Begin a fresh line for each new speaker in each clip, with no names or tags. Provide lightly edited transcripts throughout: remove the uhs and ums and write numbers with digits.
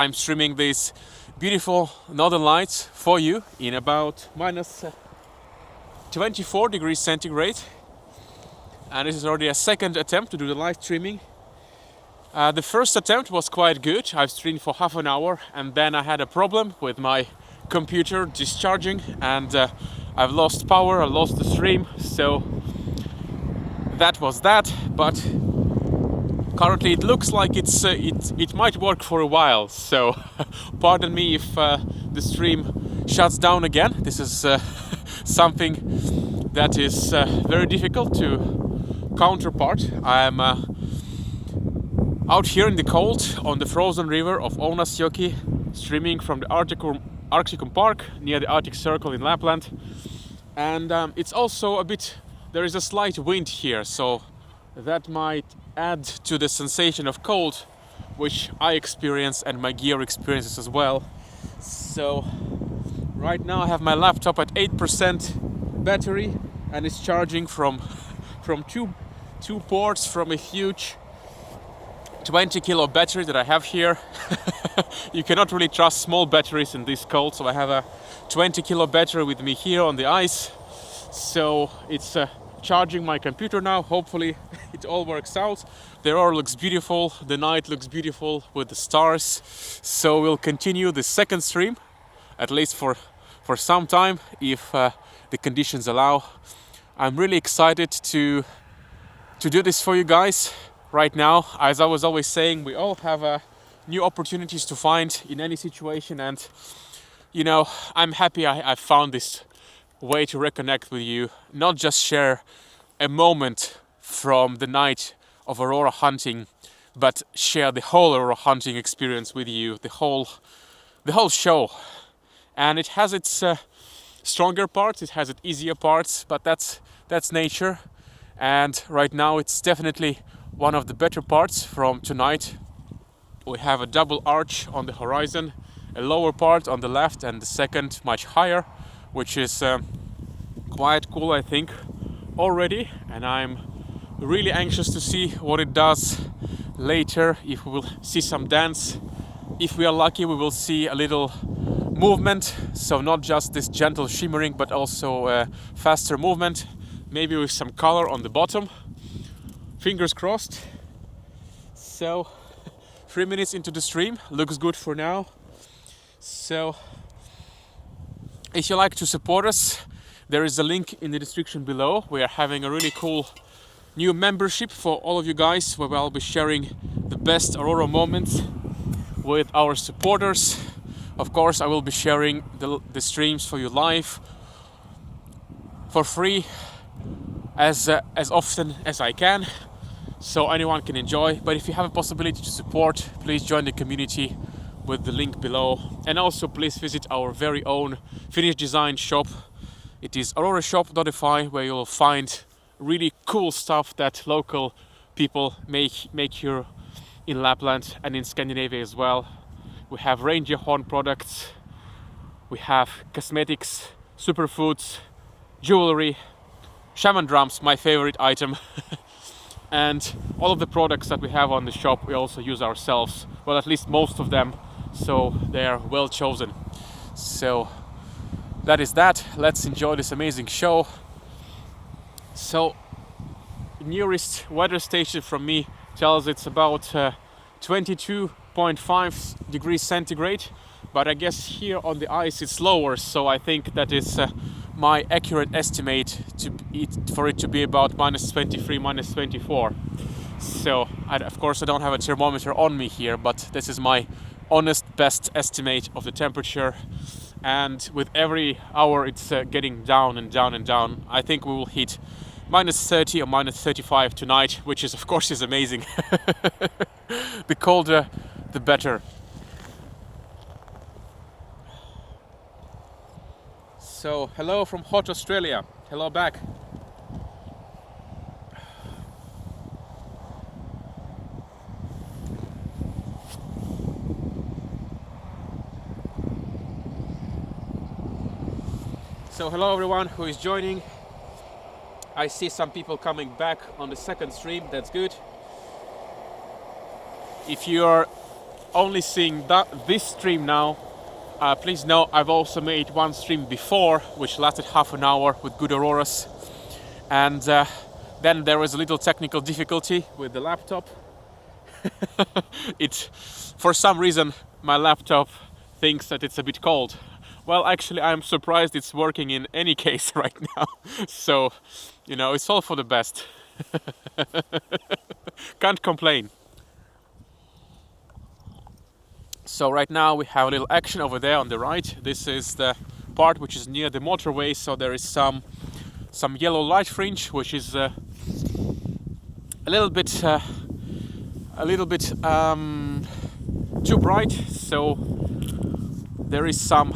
I'm streaming these beautiful northern lights for you in about minus 24 degrees centigrade. And this is already a second attempt to do the live streaming. The first attempt was quite good. I've streamed for half an hour and then I had a problem with my computer discharging and I've lost power, I lost the stream, so that was that. But currently it looks like it might work for a while, so pardon me if the stream shuts down again. This is something that is very difficult to counterpart. I'm out here in the cold on the frozen river of 24'C, streaming from the Arcticum Park near the Arctic Circle in Lapland. And it's also a bit, there is a slight wind here, so that might add to the sensation of cold, which I experience and my gear experiences as well. So right now I have my laptop at 8% battery and it's charging from two ports from a huge 20 kilo battery that I have here. You cannot really trust small batteries in this cold, so I have a 20 kilo battery with me here on the ice. So it's charging my computer now. Hopefully it all works out. The Aurora looks beautiful, the night looks beautiful with the stars. So we'll continue the second stream, at least for some time, if the conditions allow. I'm really excited to do this for you guys. Right now, as I was always saying, we all have new opportunities to find in any situation, and you know, I'm happy I found this way to reconnect with you, not just share a moment from the night of Aurora hunting, but share the whole Aurora hunting experience with you, the whole show. And it has its stronger parts, it has its easier parts, but that's nature. And right now it's definitely one of the better parts from tonight. We have a double arch on the horizon, a lower part on the left and the second much higher, which is quite cool, I think, already. And I'm really anxious to see what it does later, if we will see some dance. If we are lucky, we will see a little movement, so not just this gentle shimmering, but also a faster movement, maybe with some color on the bottom. Fingers crossed. So 3 minutes into the stream, looks good for now. So if you like to support us, there is a link in the description below. We are having a really cool new membership for all of you guys, where I'll be sharing the best Aurora moments with our supporters. Of course, I will be sharing the streams for you live for free as often as I can, so anyone can enjoy. But if you have a possibility to support, please join the community with the link below. And also please visit our very own Finnish design shop. It is aurorashop.fi, where you'll find really cool stuff that local people make here in Lapland and in Scandinavia as well. We have reindeer horn products, we have cosmetics, superfoods, jewelry, shaman drums, my favorite item. And all of the products that we have on the shop we also use ourselves, well, at least most of them, so they are well chosen. So that is that. Let's enjoy this amazing show. So nearest weather station from me tells it's about 22.5 degrees centigrade, but I guess here on the ice it's lower, so I think that is my accurate estimate for it to be about minus 23, minus 24. So of course I don't have a thermometer on me here, but this is my honest best estimate of the temperature. And with every hour it's getting down and down and down. I think we will hit minus 30 or minus 35 tonight, which is of course is amazing. The colder the better. So hello from hot Australia. Hello back. So hello everyone who is joining. I see some people coming back on the second stream. That's good. If you're only seeing this stream now. Please know I've also made one stream before, which lasted half an hour with good auroras. And then there was a little technical difficulty with the laptop. For some reason, my laptop thinks that it's a bit cold. Well, actually, I'm surprised it's working in any case right now. So, you know, it's all for the best. Can't complain. So right now we have a little action over there on the right. This is the part which is near the motorway, so there is some yellow light fringe, which is a little bit too bright. So there is some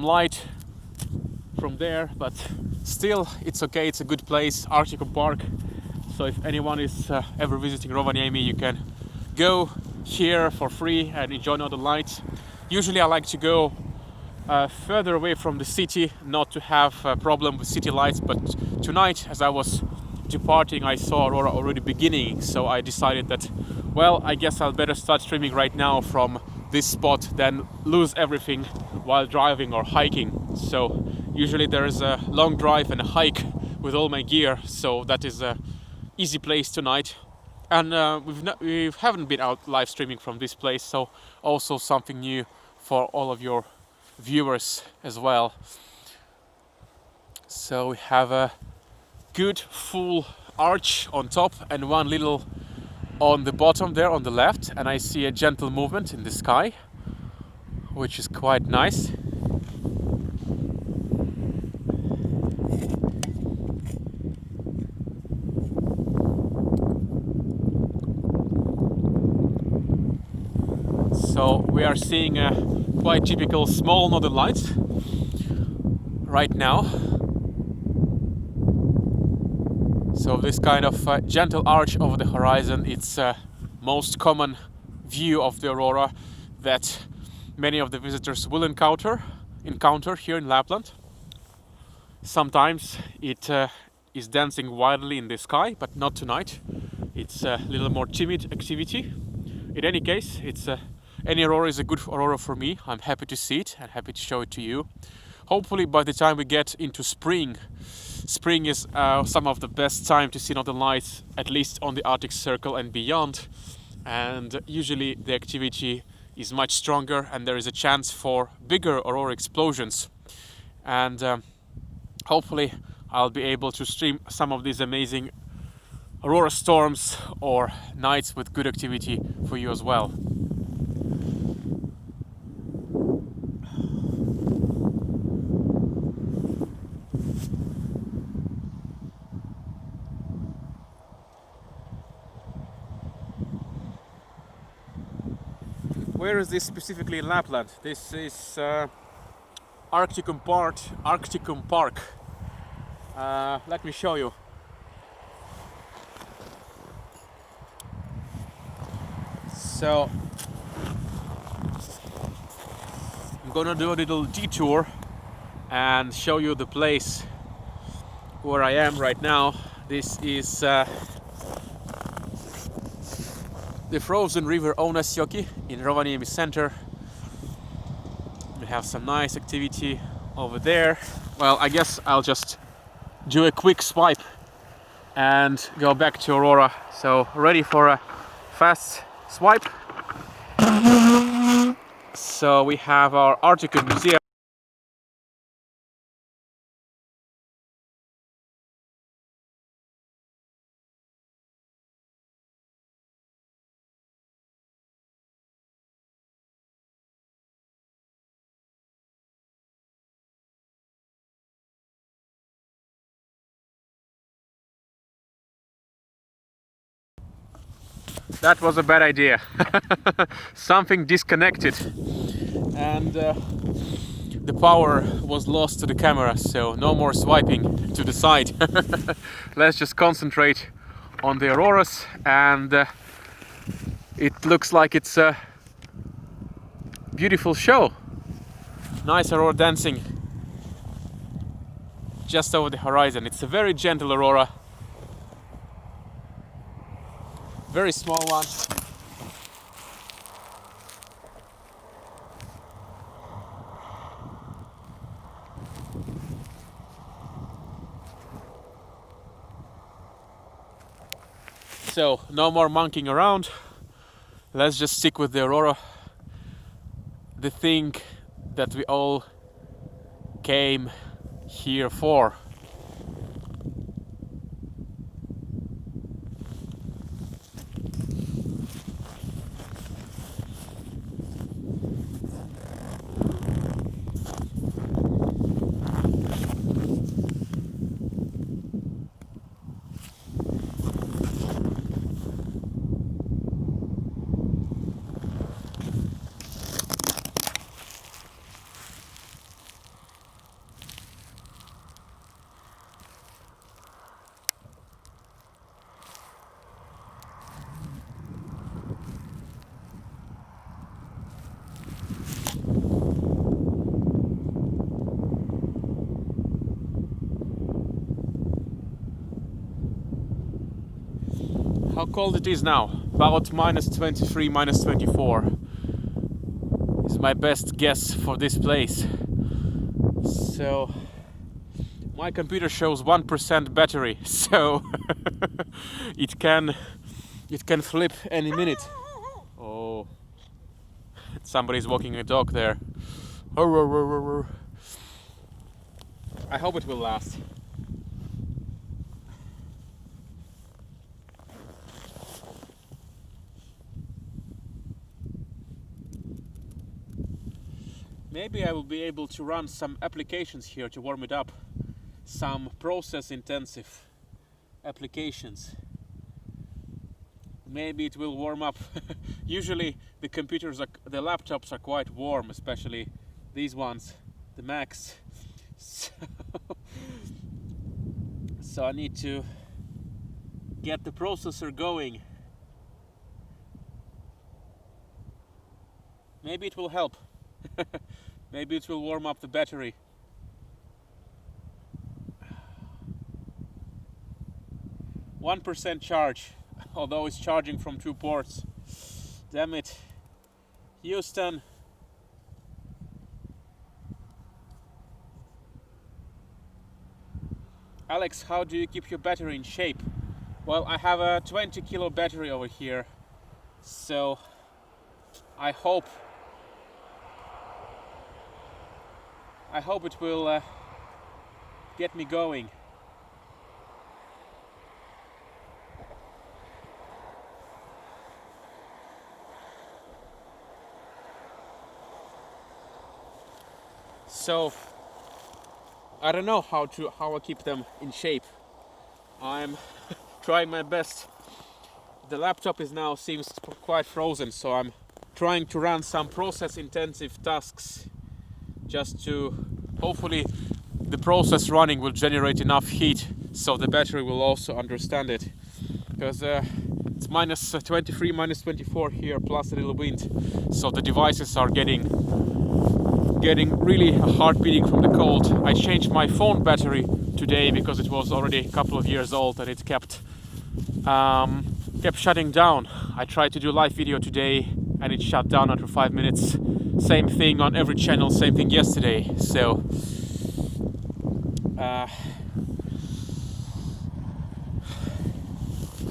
light from there, but still it's okay. It's a good place, Arcticum Park. So if anyone is ever visiting Rovaniemi, you can go here for free and enjoy northern lights. Usually I like to go further away from the city, not to have a problem with city lights, but tonight as I was departing I saw Aurora already beginning, so I decided that, well, I guess I'll better start streaming right now from this spot than lose everything while driving or hiking. So usually there is a long drive and a hike with all my gear, so that is a easy place tonight. And we haven't been out live streaming from this place, so also something new for all of your viewers as well. So we have a good full arch on top and one little on the bottom there on the left, and I see a gentle movement in the sky, which is quite nice. So we are seeing a quite typical small northern lights right now. So this kind of gentle arch over the horizon, it's most common view of the aurora that many of the visitors will encounter here in Lapland. Sometimes it is dancing wildly in the sky, but not tonight. It's a little more timid activity. In any case, any aurora is a good aurora for me. I'm happy to see it and happy to show it to you. Hopefully by the time we get into spring is some of the best time to see northern lights, at least on the Arctic Circle and beyond. And usually the activity is much stronger and there is a chance for bigger aurora explosions. And hopefully I'll be able to stream some of these amazing aurora storms or nights with good activity for you as well. Where is this specifically in Lapland? This is Arcticum Park. Let me show you. So I'm gonna do a little detour and show you the place where I am right now. This is the frozen river Ounasjoki in Rovaniemi center. We have some nice activity over there. Well, I guess I'll just do a quick swipe and go back to Aurora. So ready for a fast swipe. So we have our Arcticum Museum. That was a bad idea. Something disconnected and the power was lost to the camera, so no more swiping to the side. Let's just concentrate on the auroras, and it looks like it's a beautiful show. Nice aurora dancing just over the horizon. It's a very gentle aurora. Very small one. So no more monkeying around. Let's just stick with the Aurora, the thing that we all came here for. How cold it is now? About -23, -24 is my best guess for this place. So my computer shows 1% battery, so it can flip any minute. Oh, somebody's walking a dog there. I hope it will last. Maybe I will be able to run some applications here to warm it up. Some process intensive applications. Maybe it will warm up. Usually the the laptops are quite warm, especially these ones, the Macs. So I need to get the processor going. Maybe it will help. Maybe it will warm up the battery. %1 charge, although it's charging from 2 ports. Damn it. Houston. Alex, how do you keep your battery in shape? Well, I have a 20 kilo battery over here, so I hope it will get me going. So I don't know how I keep them in shape. I'm trying my best. The laptop seems quite frozen, so I'm trying to run some process intensive tasks just to hopefully the process running will generate enough heat so the battery will also understand it, because it's -23, -24 here plus a little wind, so the devices are getting really heart beating from the cold. I changed my phone battery today because it was already a couple of years old and it kept shutting down. I tried to do live video today and it shut down after 5 minutes. Same thing on every channel, same thing yesterday. So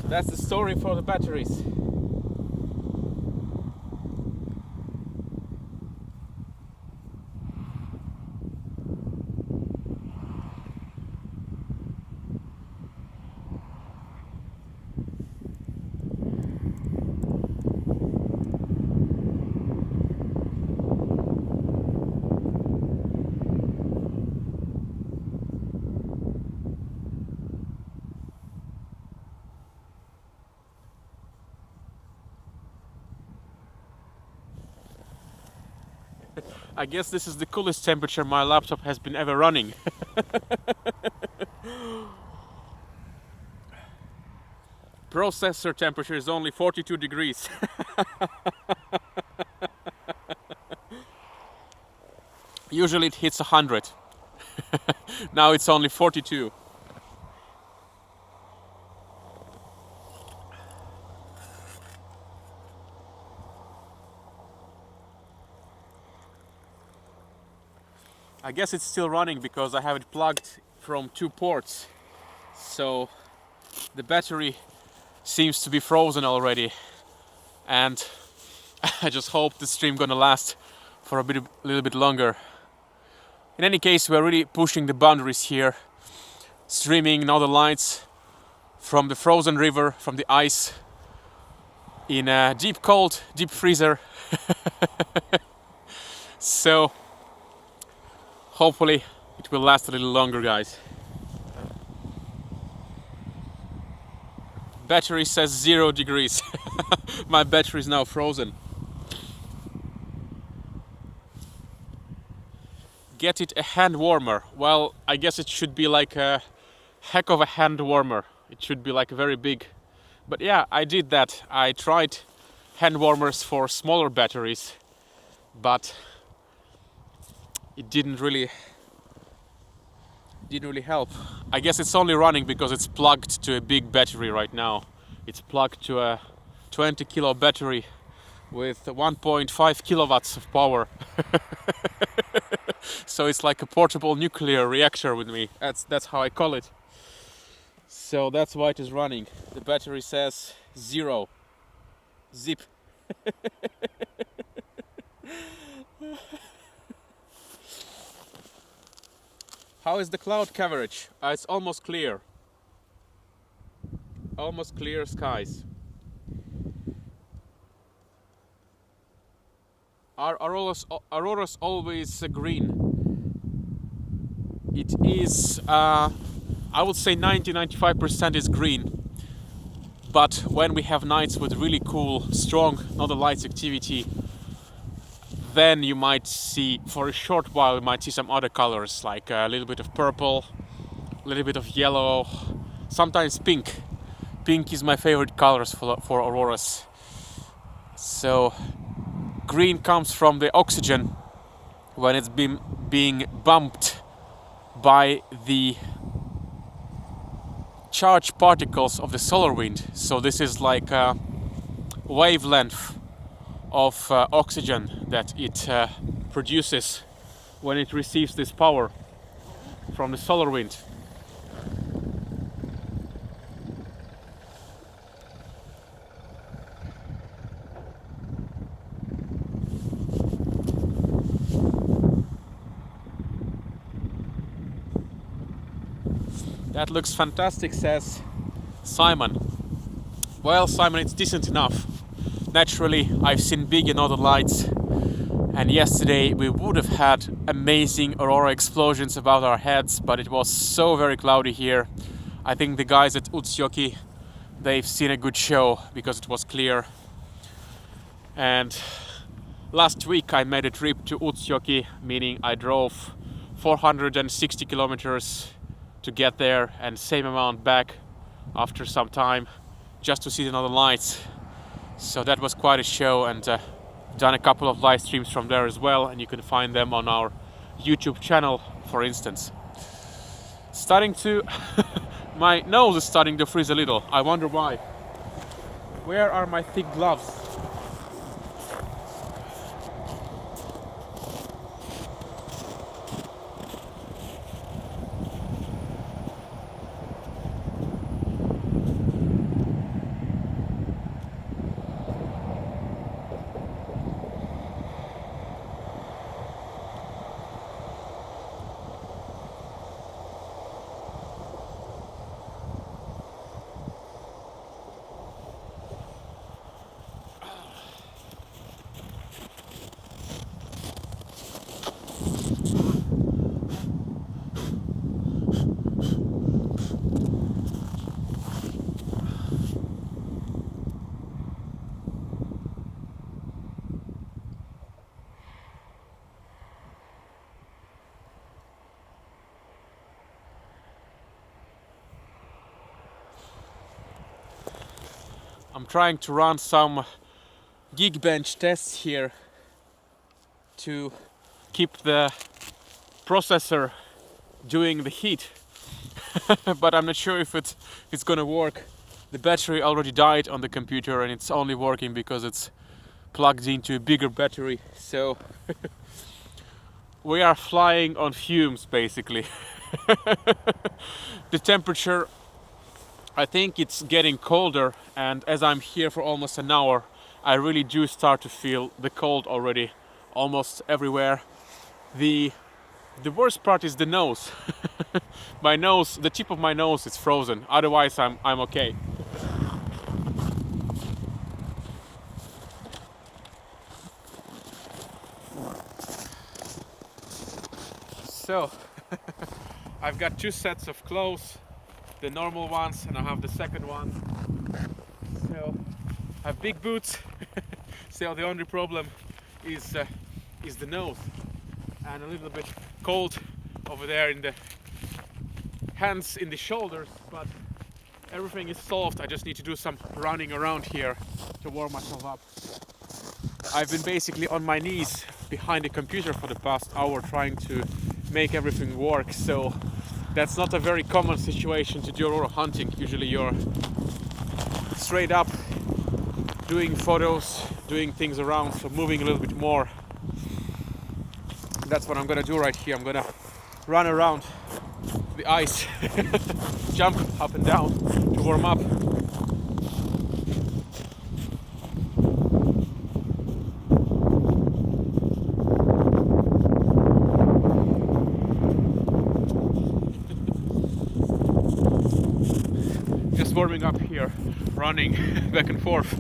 that's the story for the batteries. I guess this is the coolest temperature my laptop has been ever running. Processor temperature is only 42 degrees. Usually it hits 100. Now it's only 42. I guess it's still running because I have it plugged from 2 ports. So the battery seems to be frozen already, and I just hope the stream gonna last for a little bit longer. In any case, we're really pushing the boundaries here, streaming Northern Lights from the frozen river, from the ice, in a deep cold, deep freezer. So hopefully it will last a little longer, guys. Battery says 0 degrees. My battery is now frozen. Get it a hand warmer. Well, I guess it should be like a heck of a hand warmer. It should be like very big. But yeah, I did that. I tried hand warmers for smaller batteries, but it didn't really help. I guess it's only running because it's plugged to a big battery right now. It's plugged to a 20 kilo battery with 1.5 kilowatts of power. So it's like a portable nuclear reactor with me. That's how I call it. So that's why it is running. The battery says 0. Zip. How is the cloud coverage? It's almost clear. Almost clear skies. Are Aurora's always green? It is, I would say 90-95% is green. But when we have nights with really cool, strong Northern Lights activity, then you might see, for a short while, you might see some other colors, like a little bit of purple, a little bit of yellow, sometimes pink. Pink is my favorite colors for auroras. So green comes from the oxygen when it's being bumped by the charged particles of the solar wind. So this is like a wavelength of oxygen that it produces when it receives this power from the solar wind. That looks fantastic, says Simon. Well, Simon, it's decent enough. Naturally, I've seen big Northern Lights, and yesterday we would have had amazing aurora explosions above our heads, but it was so very cloudy here. I think the guys at 24'C, they've seen a good show because it was clear. And last week I made a trip to 24'C, meaning I drove 460 kilometers to get there and same amount back after some time just to see the Northern Lights. So that was quite a show, and done a couple of live streams from there as well, and you can find them on our YouTube channel, for instance. Starting to my nose is starting to freeze a little. I wonder why. Where are my thick gloves? I'm trying to run some Geekbench tests here to keep the processor doing the heat, but I'm not sure if it's gonna work. The battery already died on the computer and it's only working because it's plugged into a bigger battery, so we are flying on fumes basically. The temperature I think it's getting colder, and as I'm here for almost an hour, I really do start to feel the cold already almost everywhere. The worst part is the nose. My nose, the tip of my nose is frozen. Otherwise I'm okay. So I've got two sets of clothes, the normal ones, and I have the second one. So I have big boots. So the only problem is the nose, and a little bit cold over there in the hands, in the shoulders, but everything is solved. I just need to do some running around here to warm myself up. I've been basically on my knees behind the computer for the past hour trying to make everything work, so that's not a very common situation to do aurora hunting. Usually you're straight up doing photos, doing things around, so moving a little bit more. That's what I'm gonna do right here. I'm gonna run around the ice, jump up and down to warm up. Just warming up here, running back and forth.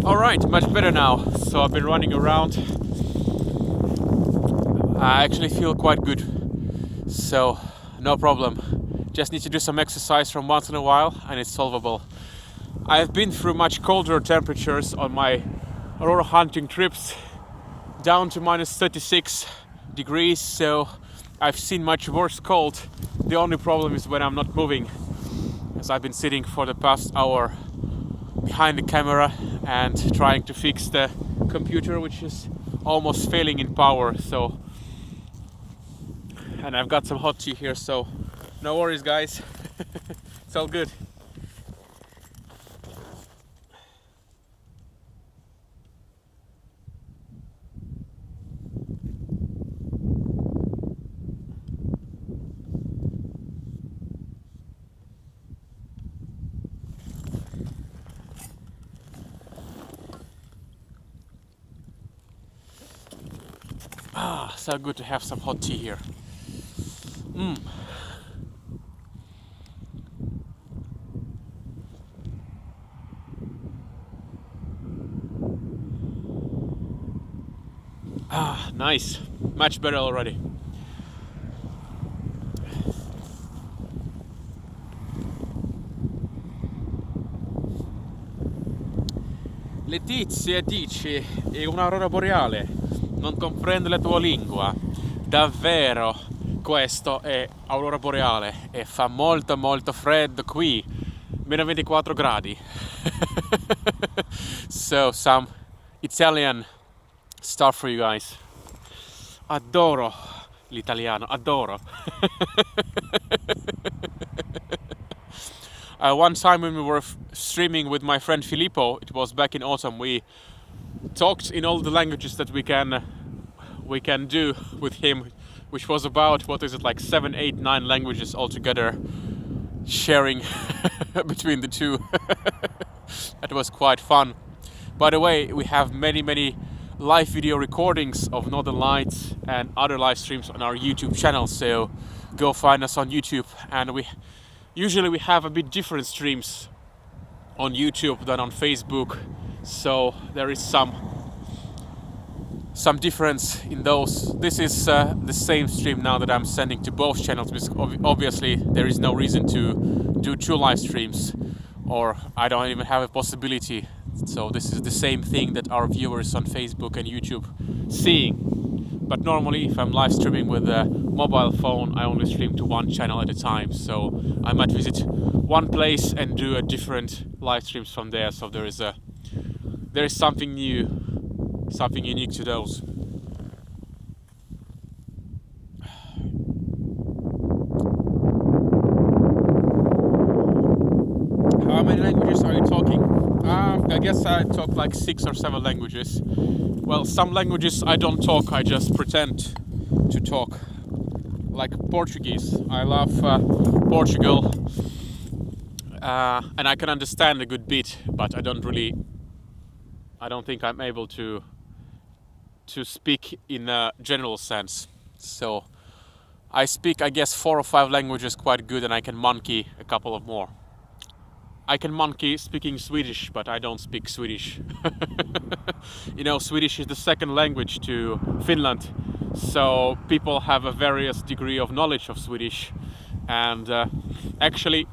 Alright, much better now. So I've been running around. I actually feel quite good. So no problem. Just need to do some exercise from once in a while and it's solvable. I've been through much colder temperatures on my aurora hunting trips, down to minus 36 degrees, so I've seen much worse cold. The only problem is when I'm not moving, as I've been sitting for the past hour behind the camera and trying to fix the computer, which is almost failing in power. So, and I've got some hot tea here, so no worries guys. It's all good. Ah, so good to have some hot tea here. Ah, nice. Much better already. Letizia dice: è un'aurora boreale. Non comprendo la tua lingua. Davvero, questo è aurora boreale e fa molto molto freddo qui. Meno 24 gradi. So, some Italian stuff for you guys. Adoro l'italiano, adoro. One time when we were streaming with my friend Filippo, it was back in autumn, we talked in all the languages that we can do with him, which was about, what is it, like 7, 8, 9 languages altogether, sharing between the two. That was quite fun. By the way, we have many live video recordings of Northern Lights and other live streams on our YouTube channel, so go find us on YouTube. And we usually have a bit different streams on YouTube than on Facebook, so there is some difference in those. This is the same stream now that I'm sending to both channels, because obviously there is no reason to do 2 live streams, or I don't even have a possibility So this is the same thing that our viewers on Facebook and YouTube seeing. But normally if I'm live streaming with a mobile phone, I only stream to one channel at a time. So I might visit one place and do a different live streams from there. So there is something new, something unique to those. How many languages are you talking? I guess I talk like 6 or 7 languages. Well, some languages I don't talk, I just pretend to talk. Like Portuguese. I love Portugal. And I can understand a good bit, but I don't think I'm able to speak in a general sense. So I speak, I guess, 4 or 5 languages quite good, and I can monkey a couple of more. I can monkey speaking Swedish, but I don't speak Swedish. You know, Swedish is the second language to Finland, so people have a various degree of knowledge of Swedish, and actually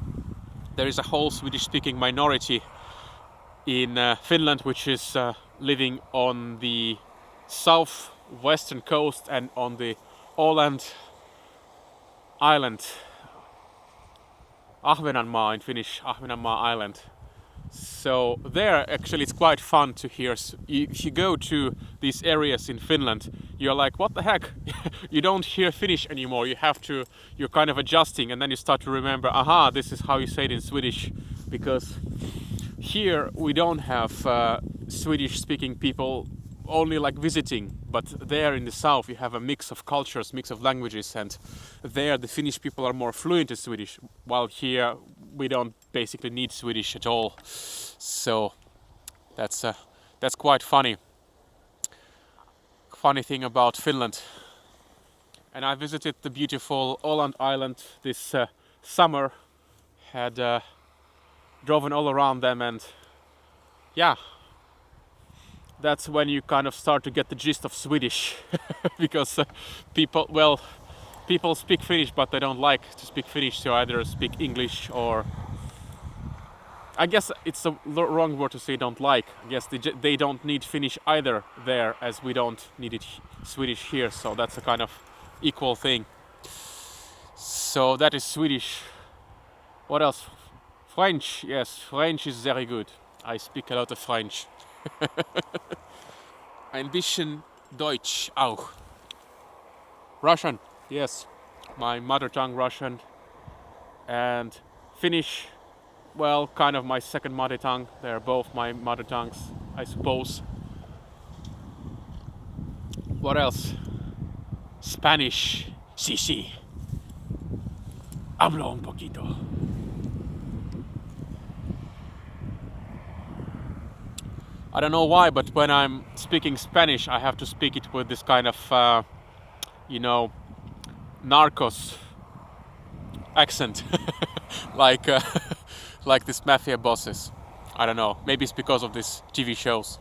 there is a whole Swedish-speaking minority in Finland, which is living on the southwestern coast and on the Åland island. Ahvenanmaa in Finnish, Ahvenanmaa Island. So there actually it's quite fun to hear. If you go to these areas in Finland, you're like, what the heck? You don't hear Finnish anymore. You're kind of adjusting, and then you start to remember, aha, this is how you say it in Swedish. Because here we don't have Swedish speaking people only like visiting, but there in the south you have a mix of cultures, mix of languages, and there the Finnish people are more fluent in Swedish, while here we don't basically need Swedish at all. So that's quite funny thing about Finland. And I visited the beautiful Åland Island this summer, had driven all around them, and yeah, that's when you kind of start to get the gist of Swedish. Because people speak Finnish, but they don't like to speak Finnish, so either speak English or, I guess it's the wrong word to say don't like. I guess they don't need Finnish either there, as we don't need it Swedish here, so that's a kind of equal thing. So that is Swedish. What else? French, yes, French is very good. I speak a lot of French. Ein bisschen Deutsch auch. Russian, yes, my mother tongue Russian, and Finnish, well, kind of my second mother tongue. They're both my mother tongues, I suppose. What else? Spanish, sí. Hablo un poquito. I don't know why, but when I'm speaking Spanish, I have to speak it with this kind of, narcos accent, like this mafia bosses. I don't know. Maybe it's because of these TV shows.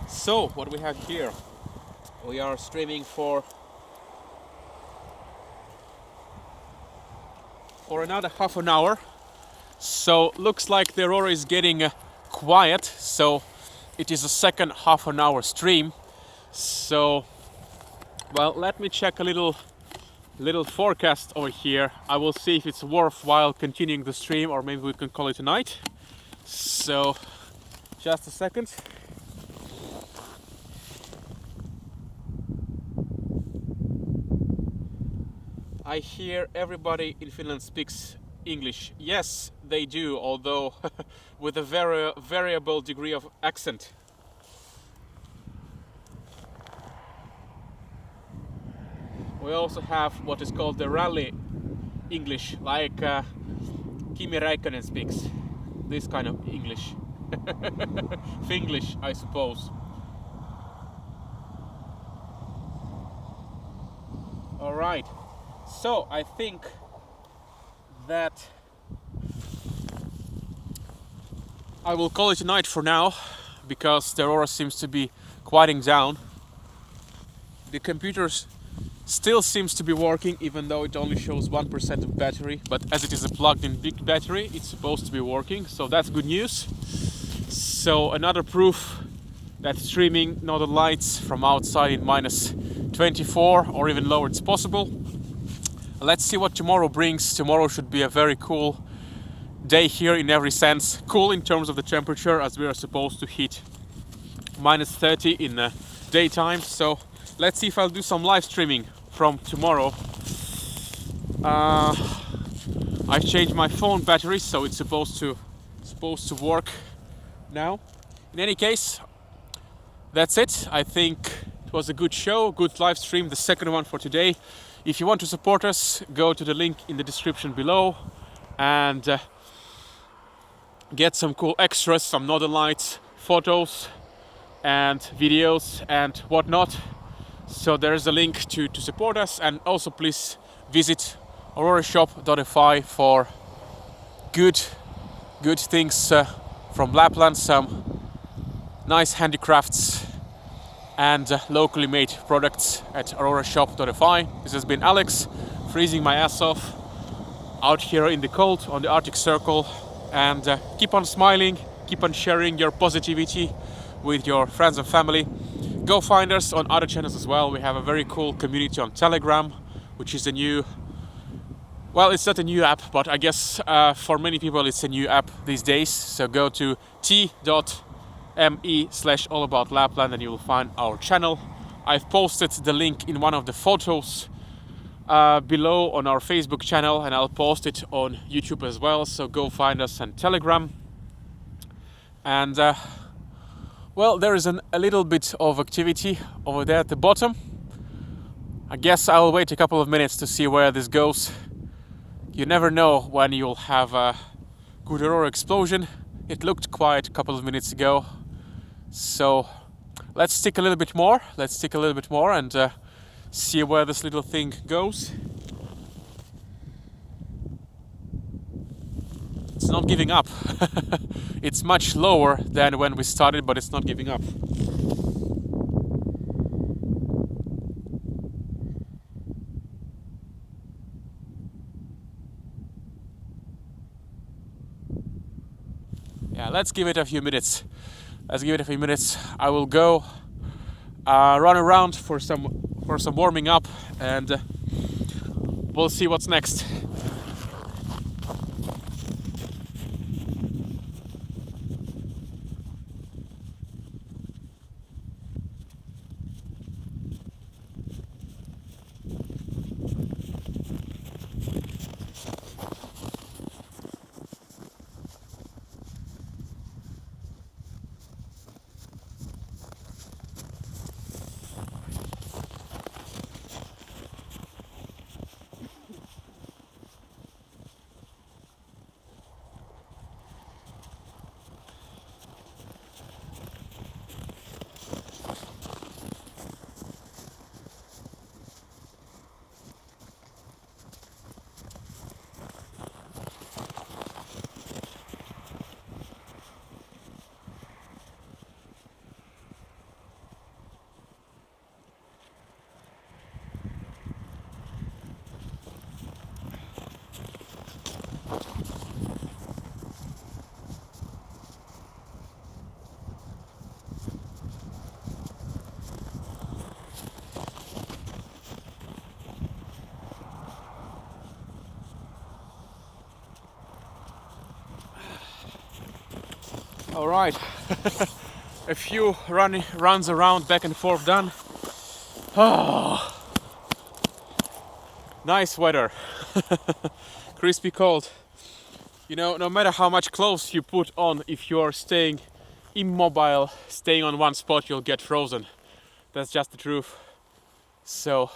So, what we have here, we are streaming for another half an hour. So, looks like the Aurora is getting quiet, so it is a second half an hour stream. So, well, let me check a little forecast over here. I will see if it's worthwhile continuing the stream, or maybe we can call it a night. So, just a second. I hear everybody in Finland speaks English. Yes, they do, although with a very variable degree of accent. We also have what is called the rally English, like Kimi Räikkönen speaks. This kind of English. Finglish, I suppose. All right. So I think that I will call it a night for now, because the Aurora seems to be quieting down. The computer still seems to be working, even though it only shows 1% of battery, but as it is a plugged-in big battery, it's supposed to be working, so that's good news. So another proof that streaming Northern Lights from outside in minus 24 or even lower it's possible. Let's see what tomorrow brings. Tomorrow should be a very cool day here in every sense. Cool in terms of the temperature, as we are supposed to hit minus 30 in daytime. So let's see if I'll do some live streaming from tomorrow. I've changed my phone battery, so it's supposed to work now. In any case, that's it. I think it was a good show, good live stream, the second one for today. If you want to support us, go to the link in the description below and get some cool extras, some Northern Lights photos and videos and whatnot. So there's a link to support us, and also please visit aurorashop.fi for good things from Lapland, some nice handicrafts and locally made products at aurorashop.fi. This has been Alex, freezing my ass off out here in the cold on the Arctic Circle, and keep on smiling, keep on sharing your positivity with your friends and family. Go find us on other channels as well. We have a very cool community on Telegram, which is a new, well, it's not a new app, but I guess for many people it's a new app these days. So go to t.me/allaboutLapland and you will find our channel. I've posted the link in one of the photos below on our Facebook channel, and I'll post it on YouTube as well. So go find us on Telegram. And well, there is a little bit of activity over there at the bottom. I guess I'll wait a couple of minutes to see where this goes. You never know when you'll have a good Aurora explosion. It looked quiet a couple of minutes ago. So let's stick a little bit more. And see where this little thing goes. It's not giving up. It's much lower than when we started, but it's not giving up. Yeah, let's give it a few minutes. I will go run around for some warming up, and we'll see what's next. All right, a few runs around back and forth done. Oh, nice weather, crispy cold. You know, no matter how much clothes you put on, if you're staying immobile, staying on one spot, you'll get frozen. That's just the truth. So,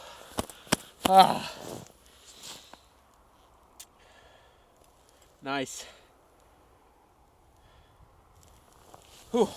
nice. Whew.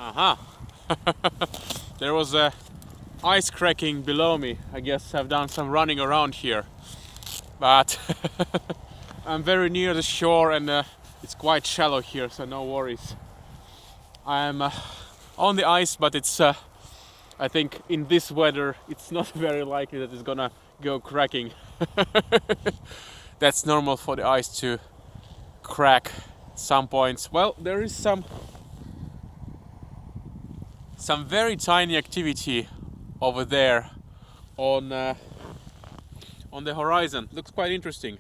Aha. There was a ice cracking below me. I guess I've done some running around here, but I'm very near the shore and it's quite shallow here, so no worries. I'm on the ice, but it's I think in this weather it's not very likely that it's gonna go cracking. That's normal for the ice to crack at some points. Well, there is some very tiny activity over there on the horizon. Looks quite interesting.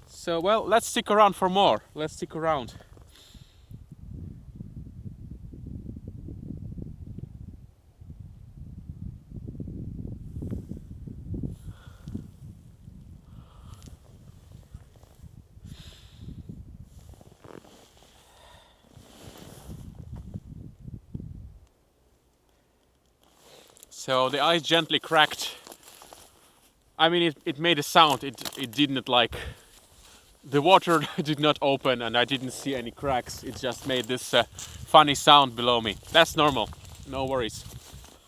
So, well, let's stick around for more. Let's stick around. So the ice gently cracked. I mean, it made a sound. It didn't like... The water did not open and I didn't see any cracks. It just made this funny sound below me. That's normal. No worries.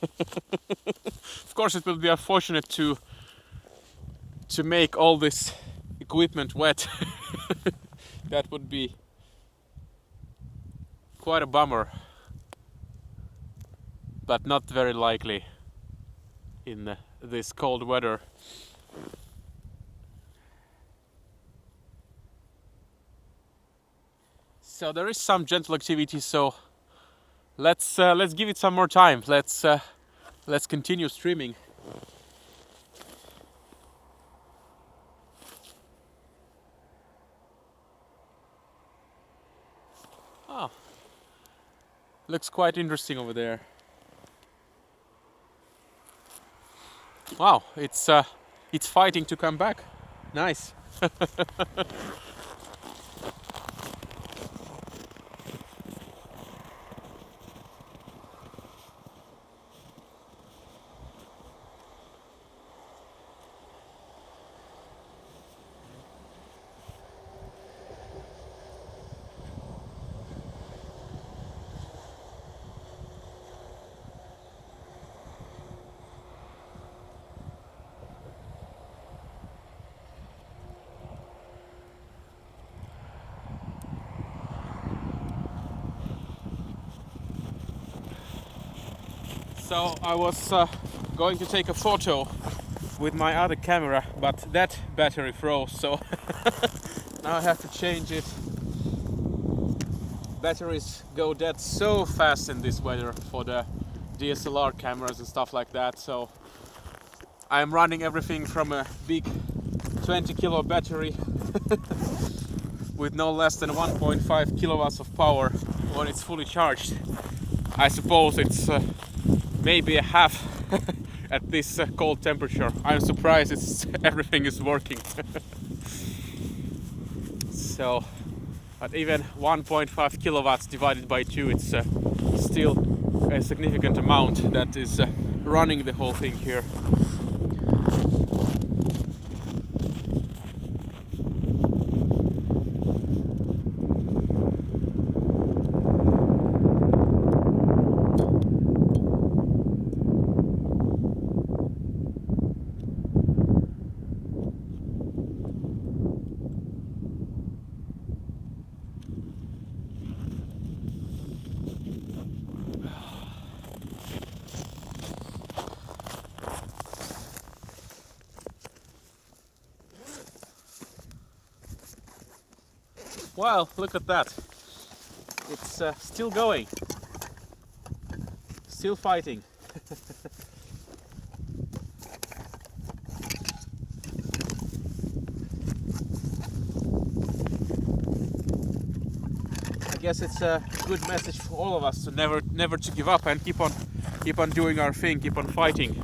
Of course, it will be unfortunate to make all this equipment wet. That would be quite a bummer. But not very likely in this cold weather. So there is some gentle activity, so let's give it some more time. Let's continue streaming. Oh, looks quite interesting over there. Wow, it's fighting to come back. Nice. So I was going to take a photo with my other camera, but that battery froze, so now I have to change it. Batteries go dead so fast in this weather for the DSLR cameras and stuff like that, so I'm running everything from a big 20 kilo battery with no less than 1.5 kilowatts of power when it's fully charged. I suppose it's maybe a half at this cold temperature. I'm surprised everything is working. So, but even 1.5 kilowatts divided by 2, it's still a significant amount that is running the whole thing here. Well, look at that. It's still going. Still fighting. I guess it's a good message for all of us to never to give up and keep on doing our thing, keep on fighting.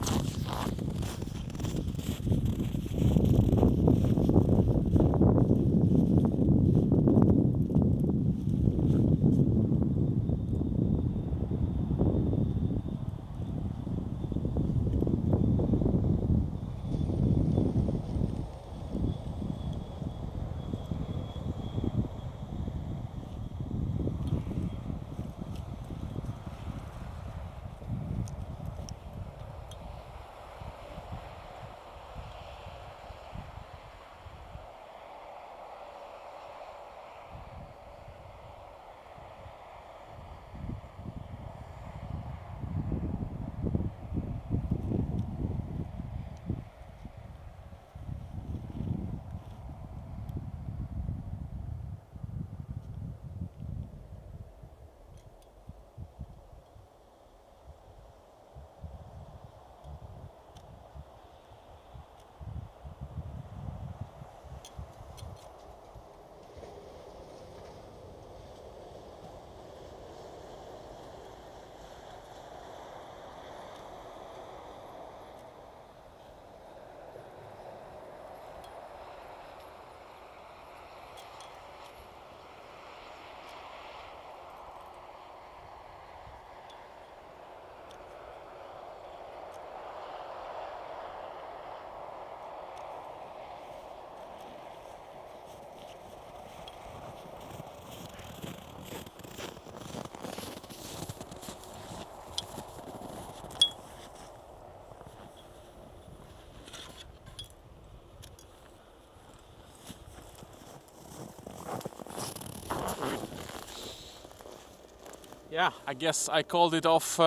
Yeah, I guess I called it off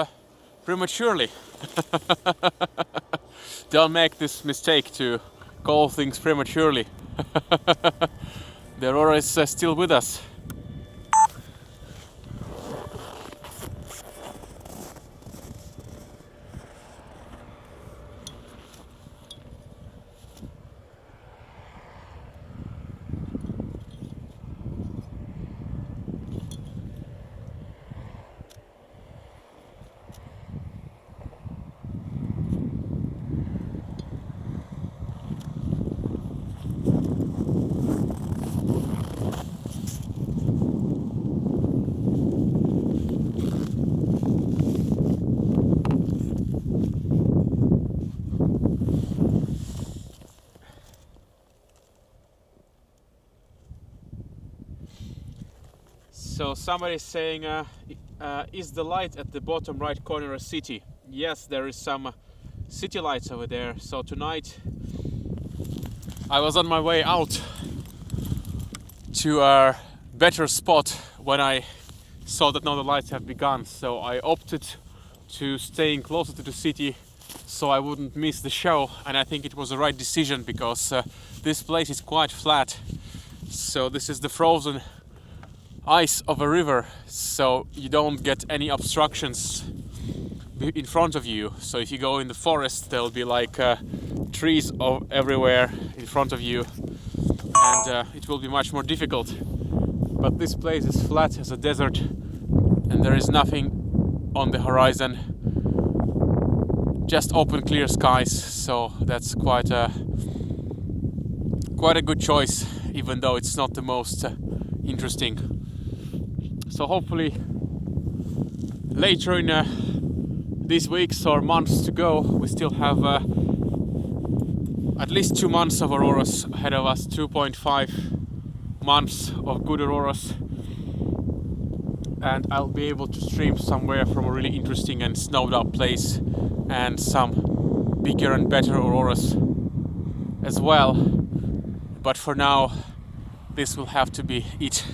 prematurely. Don't make this mistake to call things prematurely. The Aurora is still with us. So somebody is saying, is the light at the bottom right corner a city? Yes, there is some city lights over there. So tonight I was on my way out to a better spot when I saw that now the lights have begun. So I opted to staying closer to the city so I wouldn't miss the show, and I think it was the right decision because this place is quite flat. So this is the frozen ice of a river, so you don't get any obstructions in front of you. So if you go in the forest, there'll be like trees everywhere in front of you, and it will be much more difficult. But this place is flat as a desert, and there is nothing on the horizon, just open clear skies. So that's quite a good choice, even though it's not the most interesting. So hopefully later in these weeks or months to go, we still have at least 2 months of auroras ahead of us, 2.5 months of good auroras, and I'll be able to stream somewhere from a really interesting and snowed up place and some bigger and better auroras as well. But for now, this will have to be it.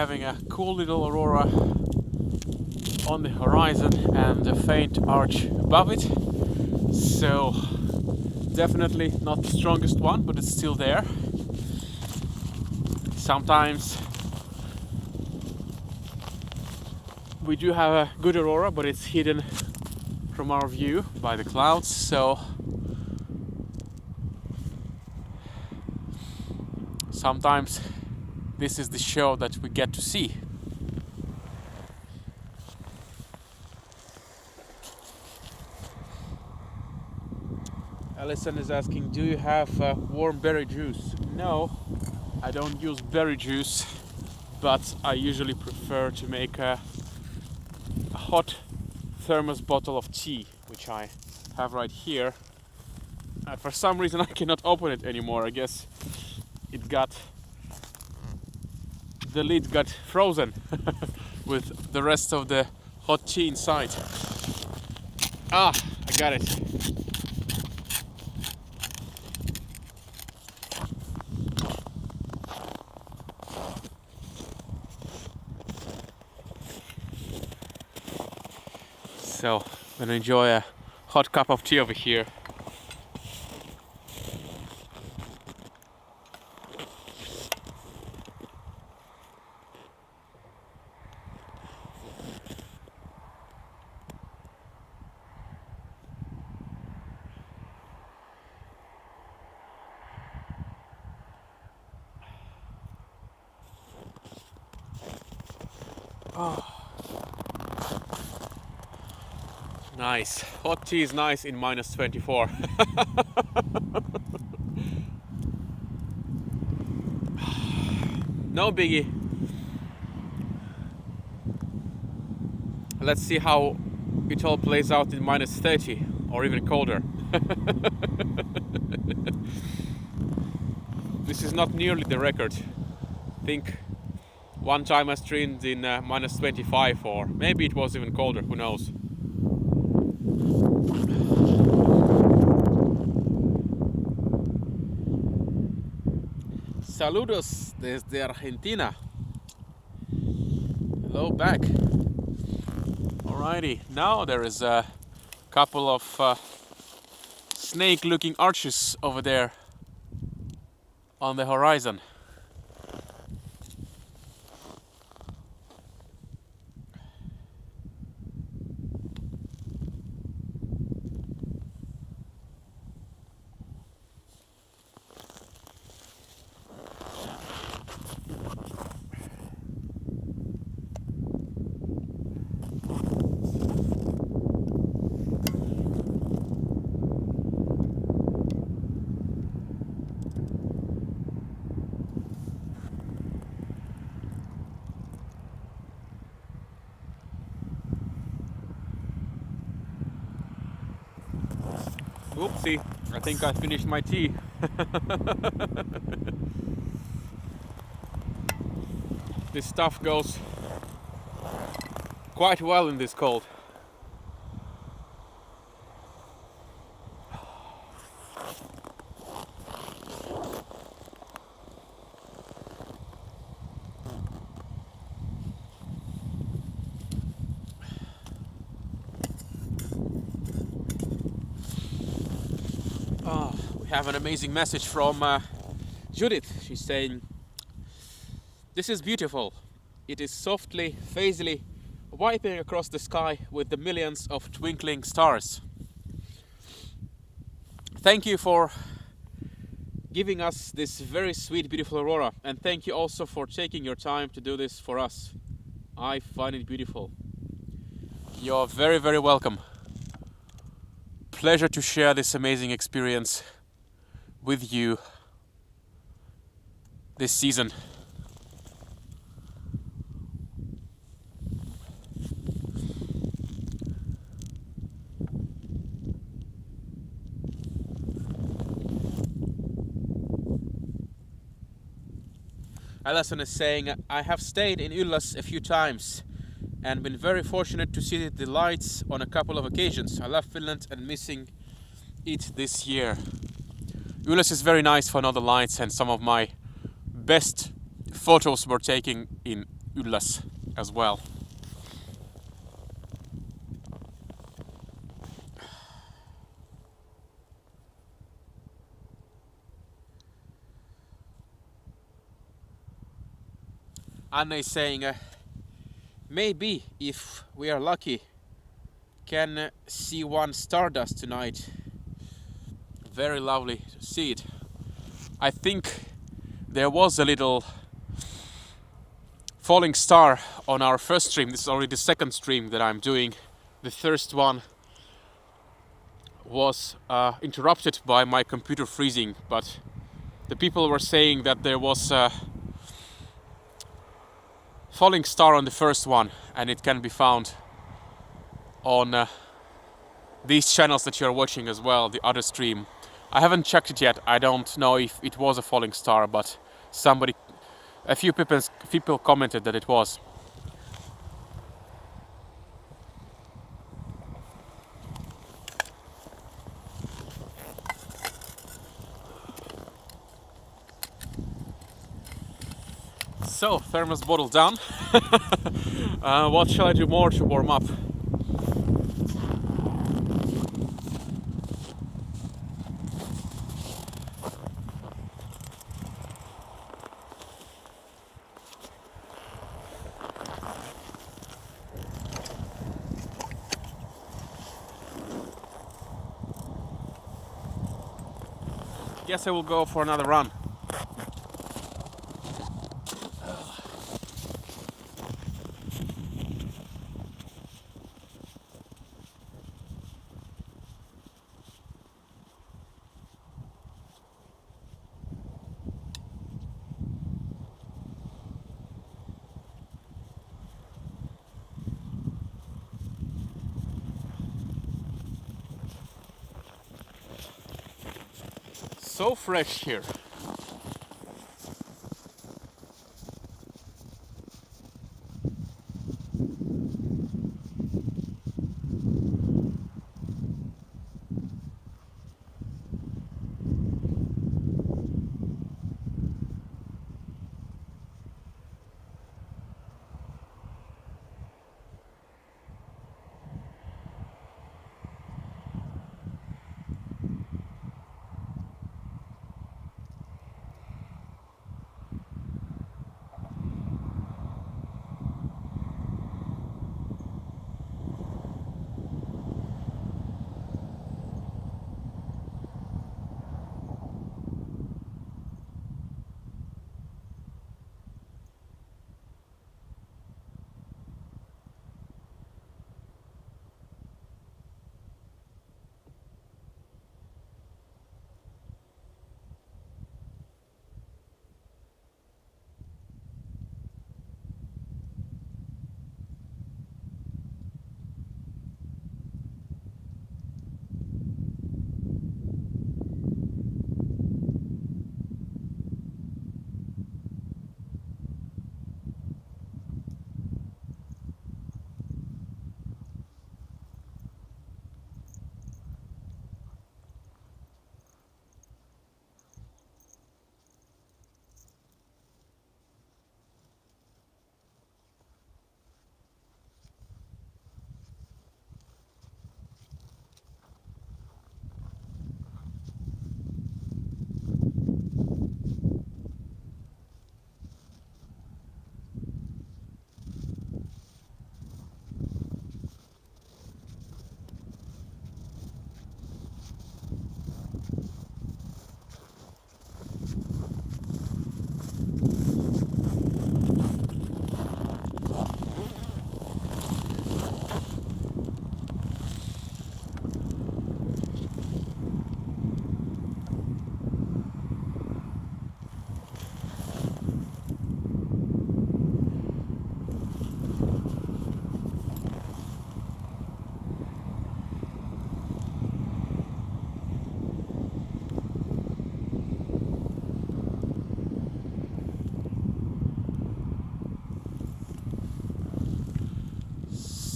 having a cool little aurora on the horizon and a faint arch above it. So definitely not the strongest one, but it's still there. Sometimes we do have a good aurora, but it's hidden from our view by the clouds, so sometimes this is the show that we get to see. Alison is asking, do you have warm berry juice? No, I don't use berry juice, but I usually prefer to make a hot thermos bottle of tea, which I have right here. For some reason I cannot open it anymore. I guess the lid got frozen with the rest of the hot tea inside. Ah, I got it. So I'm gonna enjoy a hot cup of tea over here. Oh. Nice. Hot tea is nice in -24. No biggie. Let's see how it all plays out in -30 or even colder. This is not nearly the record. I think one time I streamed in -25, or maybe it was even colder, who knows. Saludos desde Argentina. Hello back. Alrighty, now there is a couple of snake-looking arches over there on the horizon. Oopsie, I think I finished my tea. This stuff goes quite well in this cold. We have an amazing message from Judith. She's saying, "This is beautiful. It is softly, phasily wiping across the sky with the millions of twinkling stars. Thank you for giving us this very sweet, beautiful aurora, and thank you also for taking your time to do this for us. I find it beautiful." You're very, very welcome. Pleasure to share this amazing experience with you this season. Alison is saying, "I have stayed in Ylläs a few times and been very fortunate to see the lights on a couple of occasions. I love Finland and missing it this year." Ylläs is very nice for Northern Lights, and some of my best photos were taken in ylläs as well. Anna is saying, maybe if we are lucky, can see one stardust tonight. Very lovely to see it. I think there was a little falling star on our first stream. This is already the second stream that I'm doing. The first one was interrupted by my computer freezing, but the people were saying that there was a falling star on the first one, and it can be found on these channels that you're watching as well, the other stream. I haven't checked it yet. I don't know if it was a falling star, but a few people commented that it was. So, thermos bottle down. What shall I do more to warm up? Guess I will go for another run. So fresh here.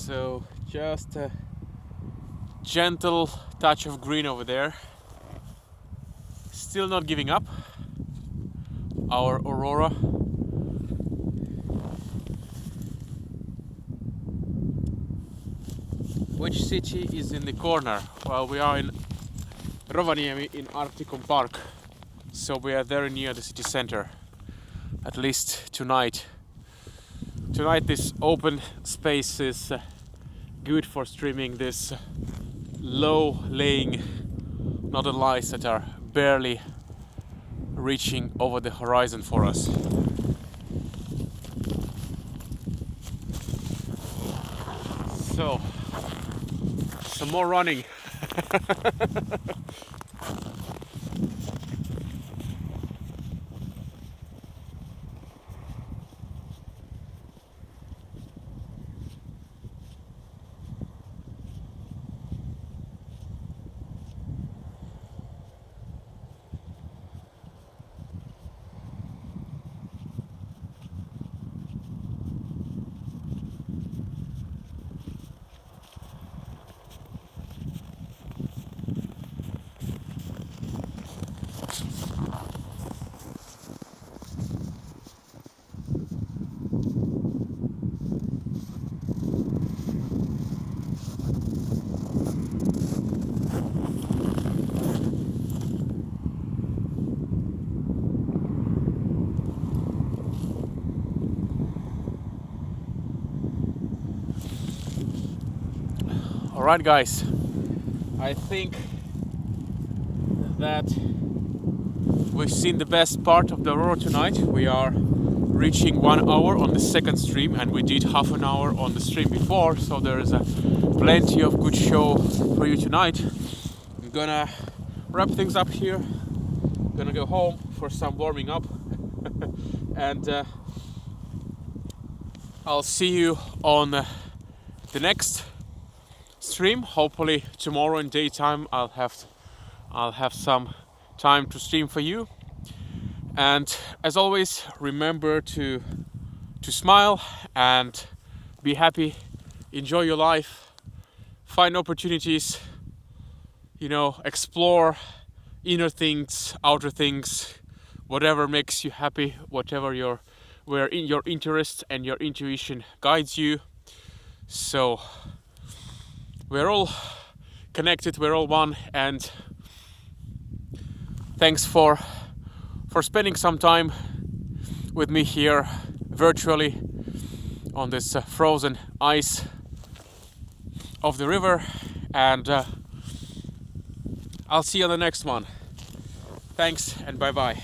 So just a gentle touch of green over there. Still not giving up. Our Aurora. Which city is in the corner? Well, we are in Rovaniemi in Arcticum Park, so we are very near the city center, at least tonight. Tonight this open space is good for streaming this low-laying northern lights that are barely reaching over the horizon for us. So, some more running. Alright guys, I think that we've seen the best part of the Aurora tonight. We are reaching 1 hour on the second stream, and we did half an hour on the stream before, so there is plenty of good show for you tonight. I'm gonna wrap things up here, gonna go home for some warming up and I'll see you on the next stream. Hopefully tomorrow in daytime I'll have some time to stream for you. And as always, remember to smile and be happy, enjoy your life, find opportunities, you know, explore inner things, outer things, whatever makes you happy, whatever where in your interest and your intuition guides you. So we're all connected, we're all one, and thanks for spending some time with me here virtually on this frozen ice of the river, and I'll see you on the next one. Thanks and bye bye.